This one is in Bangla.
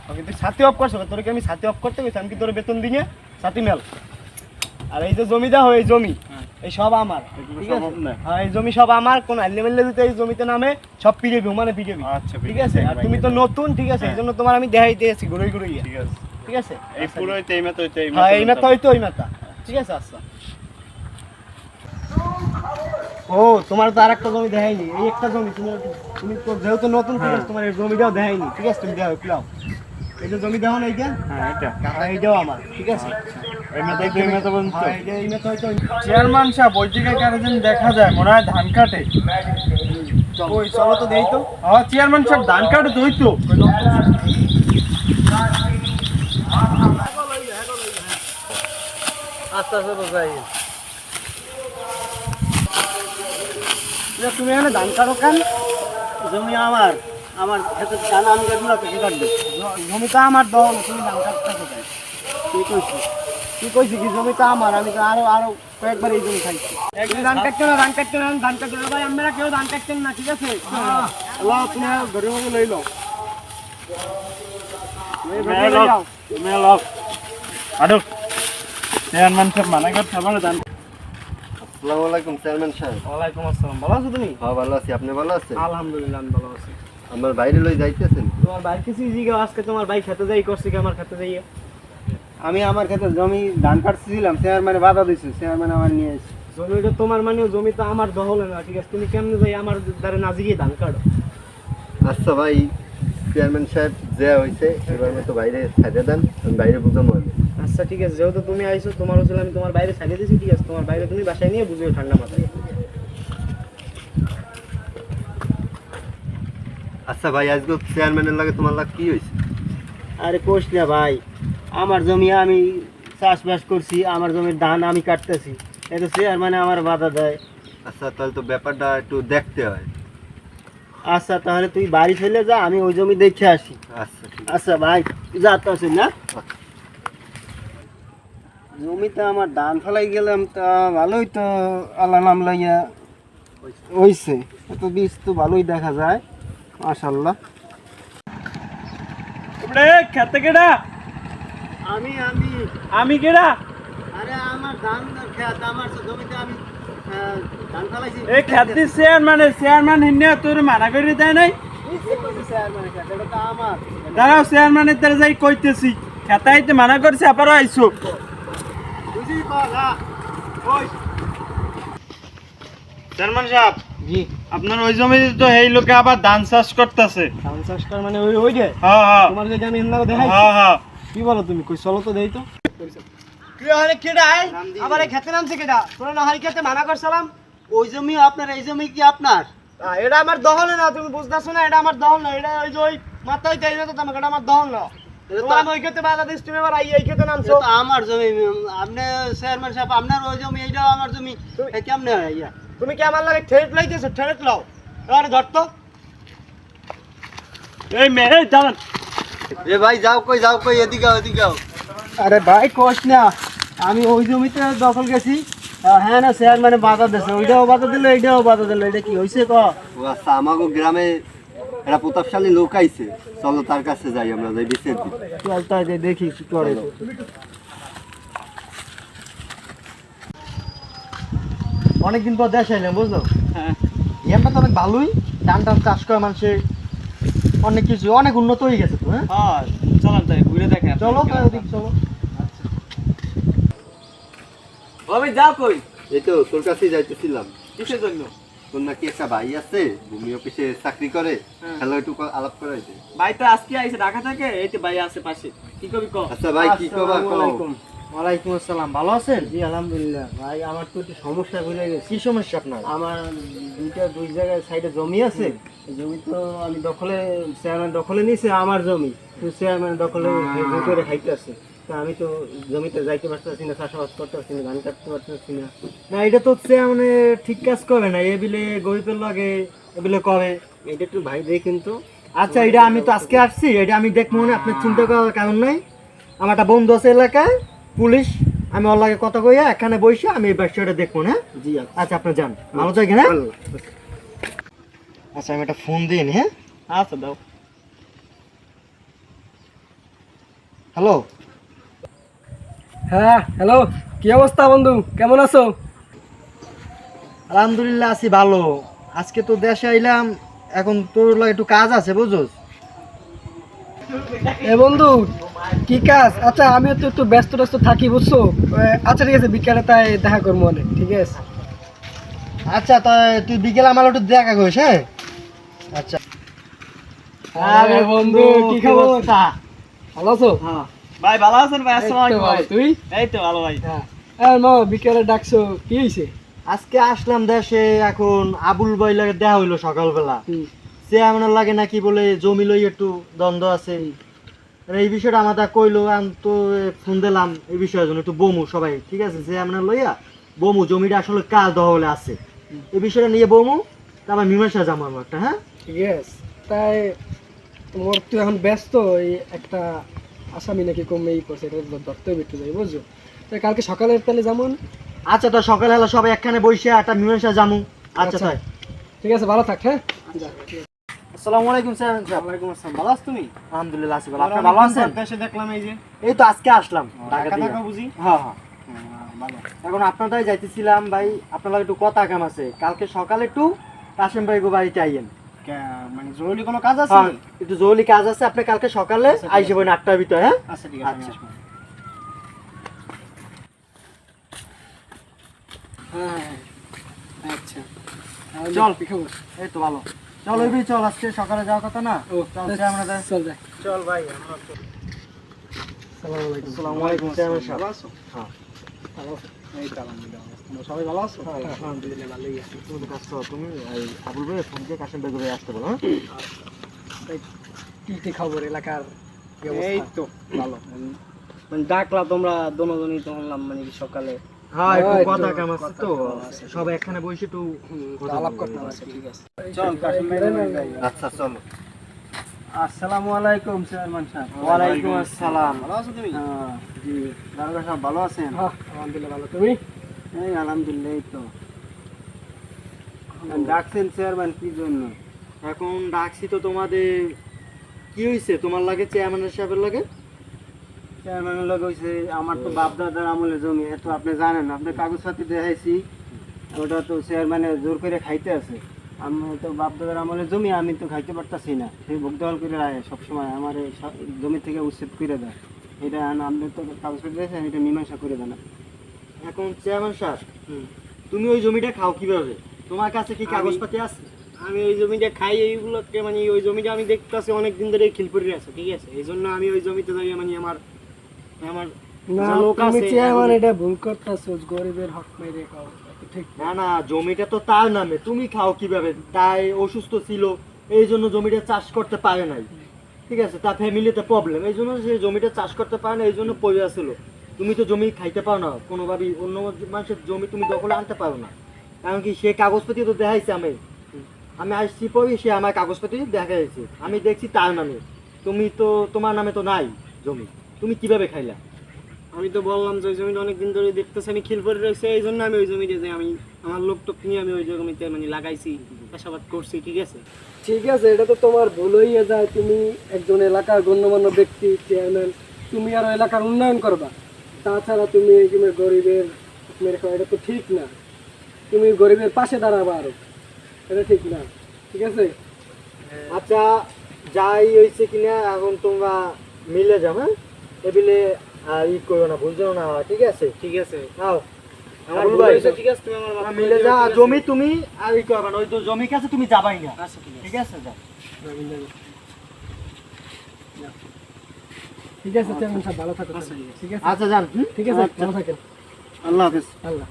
ওকে তুই ছাতি অফ করছ, তোর কি আমি ছাতি অফ করতে গেছি? আমি কি তোর বেতন দিই না? ছাতি মেল। আর এই যে জমি দাও, এই জমি এই সব আমার, ঠিক আছে? হ্যাঁ, এই জমি সব আমার। কোন আইলে মেলে দিতে এই জমিতে নামে সব পিড়েবি, মানে পিড়েবি। আচ্ছা ঠিক আছে। আর তুমি তো নতুন, ঠিক আছে, এই জন্য তোমার আমি দেখাই দিয়েছি ঘুরে ঘুরে। ঠিক আছে ঠিক আছে। এই পুরো এই মাথা হইতে এই মাথা, হ্যাঁ এই মাথা হইতে ওই মাথা, ঠিক আছে। আচ্ছা ও তোমার তো আরেকটা জমি দেখাইনি, এই একটা জমি তুমি তুমি তো যেহেতু নতুন, ঠিক আছে, তোমার এই জমিটাও দেখাইনি, ঠিক আছে? তুমি দেখো প্লাও এই যে জমি দেখো না, এইটা, হ্যাঁ এটা, এইটাও আমার, ঠিক আছে? চেয়ারম্যান সাহেব ওই দিকে কারোজন দেখা যায়, মনে হয় ধান কাটে। ওই চলো তো দেই তো। হ্যাঁ চেয়ারম্যান সাহেব ধান কাটে তো, ওই তো। আস্তে আস্তে তো যাই। তুমি এখানে ধান কাটো কেন? জমি আমার, আমার ক্ষেতের ধান আমি কাটবো না, তুমি কাটবে। জমি তো আমার দাও না, তুমি ধান কাটতে কোথায়? তুই কইছি কি কইছি কি জমি তো আমার, আমি তো আরো আরো কয়েকবার এই জমি খাইছি। একদিন ধান কাটতে না, ধান কাটতে না, ধান কাটতে না ভাই, আমরা কেউ ধান কাটতেন না, ঠিক আছে? আল্লাহ তুমি ঘরে মতো লই লও। চেয়ারম্যান সাহেব মানা করছে আমার ধান। আসসালামু আলাইকুম চেয়ারম্যান সাহেব। ওয়ালাইকুম আসসালাম। ভালো আছো তুমি? হ্যাঁ ভালো আছি, আপনি ভালো আছেন? আলহামদুলিল্লাহ আমি ভালো আছি। আমার বাইরে লই যাইতেছেন? তোমার ভাই কিছু জিজ্ঞাসা, আজকে তোমার ভাই খেতে যাই করছে কি আমার খেতে যাইয়ে? আমি আমার ক্ষেতে জমি ধান কাটছিলাম, চেয়ারম্যানে বাধা দিছে, চেয়ারম্যান আমার নিয়ে এসে। জমিটা তোমার মানে জমি তো আমার দখলে না, ঠিক আছে? তুমি কেমনে যাই আমার দ্বারে না জিগিয়ে ধান কাটো? আচ্ছা ভাই, চেয়ারম্যান সাহেব যে হয়েছে এবার মতো বাইরে ছাড়ে দেন, আমি বাইরে বুঝাবো। আচ্ছা ঠিক আছে, যেহেতু তুমি আইছো, তোমার হচ্ছে আমি তোমার বাইরে ছাড়িয়ে দিয়েছি, ঠিক আছে? তোমার বাইরে তুমি বাসায় নিয়ে বুঝিও ঠান্ডা মাথায়। আচ্ছা ভাই, আজকে চেয়ারম্যানের লাগে তোমার লাগ কি হয়েছে? আরে কোশ না ভাই, আমার জমি আমি চাষবাস করছি, আমার জমির ধান আমি কাটতেছি, এটা চেয়ারম্যানে আমার বাধা দেয়। আচ্ছা তাহলে তো ব্যাপারটা একটু দেখতে হয়। আচ্ছা তাহলে তুই বাড়ি চলে যা, আমি ওই জমি দেখে আসি। আচ্ছা ঠিক আছে। আচ্ছা ভাই যা তো আছে না, জমিতে আমার ধান ফেলাই গেলাম, তা ভালোই তো আল্লাহ নাম লাইয়া হইছে, এত বীজ তো ভালোই দেখা যায়, মাশাআল্লাহ। খেতে কেডা? আমি আমি আমি কেডা? আরে আমার ধান খেত, আমার জমিতে আমি ধান ফেলাইছি। এই খেতে চেয়ারম্যান হিন্নে তোর মানা করে দেয় নাই? এটা তো আমার। দাঁড়াও, চেয়ারম্যানের দ্বারা যাই কইতেছি, খেতে আইতে মানা করছে, আবারও আইসো। বুঝি পালা ওই চেয়ারম্যান সাহেব, জি। আপনার ওই জমিতে তো এই লোকে আবার ধান চাষ করতেছে। ধান চাষটার মানে ওই ওই যে হ্যাঁ হ্যাঁ তোমার যে আমি হিন্দাও দেখাই, হ্যাঁ হ্যাঁ। কি বলো তুমি? কই চলো তো দেই তো। কি আরে কেডা আই আবার খেতে নামছে কেডা? তোরা না হাই খেতে মানা করছিলাম। ওই জমি আপনার, এই জমি কি আপনার? এটা আমার দখলে না, তুমি বুঝতাছো না? এটা আমার দখল না, এটা ওই যে ওই মাথায় তাই না তো, তোমাকে এটা আমার দখল না। আমি ওই খেতে বাধা দিস, তুমি আবার এই খেতে নামছো। তো আমার জমি, আপনি চেয়ারম্যান সাহেব, আপনার ওই জমি, এইটাও আমার জমি, কেমনে হয় ইয়া? তুমি কি আমার লাগে ঠেট লাইতেছো? ঠেট লাও, আরে ধরতো। এই মেয়ে দাঁড়ান। এ ভাই যাও কই, এদিকে আও, এদিকে আও। আরে ভাই কোশ না, আমি ওই জমিতে দখল গেছি। হ্যাঁ না, স্যার মানে বাধা দিচ্ছে, ওইটাও বাধা দিল, এইটাও বাধা দিল। এটা কি হয়েছে ক? ও আচ্ছা, আমাগো গ্রামে একটা প্রতাপশালী লোক আইছে, চলো তার কাছে যাই, আমরা যাই বিচার দিই। চল তাই দেখি কি করে। অনেকদিন পর দেশ আইলাম, বুঝলো? হ্যাঁ এমটা তো অনেক ভালোই, ধান টান চাষ করে মানুষের অনেক কিছু, অনেক উন্নত হয়ে গেছে তো। হ্যাঁ হ্যাঁ, চলেন তাই ঘুরে দেখেন। চলো তাই ওদিকে চলো। আমি যাও কই? এই তো তোর কাছেই যাইতেছিলাম। কিসের জন্য? তোর নাকি একটা ভাই আছে, ভূমি অফিসে চাকরি করে, হ্যাঁ। হ্যালো একটু আলাপ করাইতে। ভাই তো আজকে আইছে ঢাকা থেকে, এই তো ভাই আছে পাশে, কি কবি ক? আচ্ছা ভাই কি কবা আসসালামু কও? আলাইকুম। ওয়ালাইকুম আসসালাম, ভালো আছেন? জি আলহামদুলিল্লাহ। ভাই আমার তো একটু সমস্যা হয়ে গেছে। কি সমস্যা আপনার? আমার দুই জায়গায় সাইডে জমি আছে, জমি তো আমি দখলে, চেয়ারম্যান দখলে নিয়েছে আমার জমি, তো চেয়ারম্যান দখলে করে খাইতে আছে। তা আমি তো জমিতে যাইতে পারতেছি না, চাষাবাদ করতে পারছি না, ধান কাটতে পারতেছি না। না এটা তো চেয়ারম্যানে ঠিক কাজ করে না, এবিলে গরিবের লাগে এবিলে করে, এটা একটু ভাই দেয় কিন্তু। আচ্ছা এটা আমি তো আজকে আসছি, এটা আমি দেখবো না, আপনার চিন্তা করার কারণ নাই। আমার একটা বন্ধু আছে এলাকায় পুলিশ, আমি ওর লাগে কথা কইয়া এখানে বসে আমি এই বিষয়টা দেখবো না। জি আচ্ছা, আপনি যান, ভালো থাকেন। হ্যাঁ আচ্ছা আমি একটা ফোন দিই। হ্যাঁ আচ্ছা দাও। হ্যাঁ হ্যালো, কি অবস্থা বন্ধু, কেমন আছো? আলহামদুলিল্লাহ আছি ভালো। আজকে তো দেশে আইলাম, এখন তোর লাগে একটু কাজ আছে বুঝছস। এ বন্ধু, কি কাজ? আচ্ছা আমিও তো একটু ব্যস্ত ব্যস্ত থাকি বুঝছো। আচ্ছা ঠিক আছে, বিকালে তাই দেখা করবো অনেক, ঠিক আছে? আচ্ছা তা তুই বিকেলে আমার একটু দেখা করিস, হ্যাঁ? আচ্ছা। আরে বন্ধু, কি খবর? অবস্থা? ভালো আছো? হ্যাঁ। ভাই ভালো আছেন ভাই? আসসালামু এই তো আলাইকুম ভাই। ভালো, তুই? এই তো ভালো ভাই। হ্যাঁ। মা বিকালে ডাকছো, কি হয়েছে? আজকে আসলাম দেশে, এখন আবুল ভাই লাগে দেখা হইলো সকালবেলা। সে আমার লাগে নাকি বলে জমি লই একটু দ্বন্দ্ব আছে। আর এই বিষয়টা আমাদের কইলো, আমি তো ফোন দিলাম এই বিষয়ের জন্য একটু বমু সবাই, ঠিক আছে? যে আমরা লইয়া বমু জমিটা আসলে কার দখলে আছে এই বিষয়টা নিয়ে বমু, তারপর মীমাংসা যাবো আমার একটা, হ্যাঁ? ঠিক আছে, তাই তোমার তুই এখন ব্যস্ত, এই একটা আসামি নাকি কমে করছে, এটা ধরতে বিটতে যাই বুঝছো। তাই কালকে সকালে তাহলে যেমন। আচ্ছা তো সকালে হলো সবাই একখানে বসে একটা মীমাংসা যামু। আচ্ছা তাই ঠিক আছে, ভালো থাক। হ্যাঁ, আসসালামু আলাইকুম স্যার। ওয়ালাইকুম আসসালাম। ভালো আছো তুমি? আলহামদুলিল্লাহ আছি ভালো। আপনি ভালো আছেন? দেশে দেখলাম এই যে এই তো আজকে আসলাম ঢাকা ঢাকা থেকে। ঢাকা বুঝি। হ্যাঁ হ্যাঁ। ভালো। এখন আপনারাই যাইতেছিলাম ভাই, আপনার একটু কথা কাম আছে। কালকে সকালে একটু কাশেম ভাই গো বাড়িতে আইয়েন। মানে জরুরি কোনো কাজ আছে? হ্যাঁ, একটু জরুরি কাজ আছে। আপনি কালকে সকালে আইসে বলেন 8টার ভিতরে, হ্যাঁ? আচ্ছা ঠিক আছে। আচ্ছা। হ্যাঁ, আচ্ছা চল। কি খবর? এই তো ভালো। চল ওই চল, আজকে সকালে যাওয়ার কথা না? ও চল আমরা যাই। চল যাই। চল ভাই আমরা তো। আসসালামু আলাইকুম। আসসালামু আলাইকুম চেয়ারম্যান সাহেব। ভালো আছো? হ্যাঁ। ভালো আছো? এই তো আলহামদুলিল্লাহ। তোমরা সবাই ভালো আছো? হ্যাঁ, আলহামদুলিল্লাহ ভালোই আছি। তুমি তো কাজ করো, তুমি এই আবুল ভাই ফোন দিয়ে কাশেম ভাই করে আসতে বলো, হ্যাঁ? তাই কি খবর এলাকার? কি অবস্থা? এই তো ভালো। মানে ডাকলা তোমরা দোনোজনই তো হলাম মানে কি সকালে হ্যাঁ, একটু হ্যাঁ, কথা একটু কাম আছে তো, সবাই একখানে বসে একটু কথা আলাপ বলবো। করতে হবে, ঠিক আছে। চল কাশিম ভাই যাই। আচ্ছা চলো। আসসালামু আলাইকুম চেয়ারম্যান সাহেব। ওয়ালাইকুম আসসালাম। ভালো আছো তুমি? হ্যাঁ, জি। দারোগা সাহেব ভালো আছেন? হ্যাঁ, আলহামদুলিল্লাহ ভালো। তুমি? এই আলহামদুলিল্লাহ। এই তো ডাকছেন চেয়ারম্যান কি জন্য? এখন ডাকছি তো তোমাদের, কি হয়েছে তোমার লাগে চেয়ারম্যান সাহেবের লাগে? চেয়ারম্যানের লোক হয়েছে আমার তো বাপ দাদার আমলের জমি, এত আপনি জানেন, আপনার কাগজপাতি দেখাইছি, ওটা তো চেয়ারম্যানে জোর করে খাইতে আছে। আমি তো বাপ দাদার আমলের জমি, আমি তো খাইতে পারতাছি না, সেই ভোগ দখল করে রাখে সবসময় আমার এই জমি থেকে উচ্ছেদ করে দেয়। এটা আপনি তো কাগজপাতি দিয়েছেন, এটা মীমাংসা করে দেন। এখন চেয়ারম্যান সাহেব, তুমি ওই জমিটা খাও কিভাবে? তোমার কাছে কি কাগজপাতি আছে? আমি ওই জমিটা খাই, এইগুলোকে মানে ওই জমিটা আমি দেখতেছি অনেকদিন ধরে খিলপুরি আছে, ঠিক আছে? এই জন্য আমি ওই জমিতে যাই, মানে আমার আমার না, যা লোক তুমি আছে, চেয়ারম্যান এটা ভুল করতেছো, গরিবের হক মেরে খাও, এটা ঠিক না। না না, জমিটা তো তার নামে, তুমি খাও কিভাবে? তাই অসুস্থ ছিল, এই জন্য জমিটা চাষ করতে পারে নাই, ঠিক আছে? তার ফ্যামিলিতে প্রবলেম, এই জন্য সে জমিটা চাষ করতে পারে না, এই জন্য পড়ে ছিল। তুমি তো জমি খাইতে পারো না কোনোভাবেই, অন্য মানুষের জমি তুমি দখলে আনতে পারো না, কারণ কি সে কাগজপাতি তো দেখাইছে। আমি আসছি পরে সে আমার কাগজপাতি দেখাইছে, আমি দেখছি তার নামে। তুমি তো, তোমার নামে তো নাই জমি, তুমি কিভাবে খাইলা? আমি তো বললাম যে ওই জমিটা অনেকদিন ধরে দেখতেছি আমি খিলপুরি রয়েছে, এই জন্য আমি ওই জমিতে যাই, আমি আমার লোক টোক নিয়ে আমি ওই জমিতে মানে লাগাইছি, চাষাবাদ করছি, ঠিক আছে? ঠিক আছে, এটা তো তোমার ভুল হইয়া যায়। তুমি একজন এলাকার গণ্যমান্য ব্যক্তি, চেয়ারম্যান, তুমি আর এলাকার উন্নয়ন করবা, তাছাড়া তুমি এই যে গরিবের হক মেরে খাও, এটা তো ঠিক না। তুমি গরিবের পাশে দাঁড়াবা আরো, এটা ঠিক না, ঠিক আছে? আচ্ছা যাই হয়েছে কিনা, এখন তোমরা মিলে যাও, হ্যাঁ? এবিলে আর ই করো না, বুঝছো না, ঠিক আছে? ঠিক আছে নাও আমার আবুল ভুল ভাই, হয়েছে, ঠিক আছে? তুমি আমার মাফ করে মিলে দিও, যা, ঠিক আছে? জমি তুমি আর ই করবা না, ওই তো জমির কাছে তুমি যাবাই না, আচ্ছা ঠিক আছে। ঠিক আছে? যাও। ঠিক আছে চেয়ারম্যান সাহেব, ভালো থাকো। আচ্ছা, ঠিক আছে। ঠিক আছে, আচ্ছা যান। ঠিক আছে, ভালো থাকেন। আল্লাহ হাফেজ। আল্লাহ।